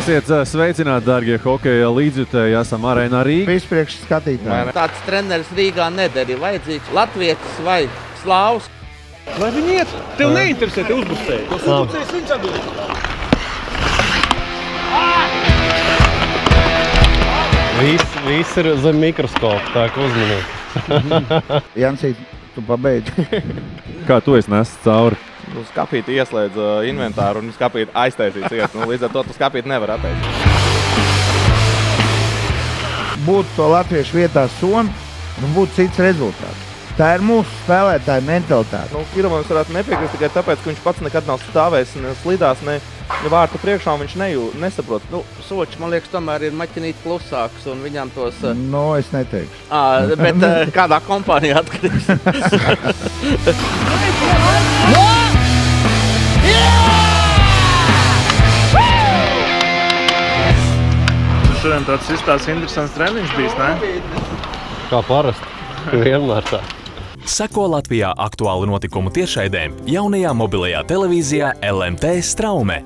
Esiet sveicināti, dārgie hokeja līdzjutēji, esam Arēnā Rīga. Vispirms skatītāji. Tāds treneris Rīgā neder, ir vajadzīgs latvietis vai slāvs. Lai viņi iet, tev neinteresē, te uzbustēji. Tos uzbustējis viņš atdod. Viss ir zem mikroskopa, tā kā uzmanīgi. Jansīt, tu pabeidzi. Kā tu esi nesis cauri? Skapīti ieslēdz inventāru un skapīti aiztaisīts iet. Līdz ar to tu skapīti nevar attaisīt. Būtu to latviešu vietā Somi, būtu cits rezultāts. Tā ir mūsu spēlētāja mentalitāte. Irmans varētu nepiekrist tikai tāpēc, ka viņš pats nekad nav stāvējis slidās ne vārtu priekšā, un viņš nesaprot. Sočs, man liekas, tomēr ir maķinīt klusāks, un viņam tos... No, es neteikšu. Bet kādā kompānijā atkarīgs. Šodien tāds izstās interesants treniņš bijis, ne? Kā parasti. Vienmēr tā. Seko Latvijā aktuālu notikumu tiešraidēm jaunajā mobilajā televīzijā LMT Straume.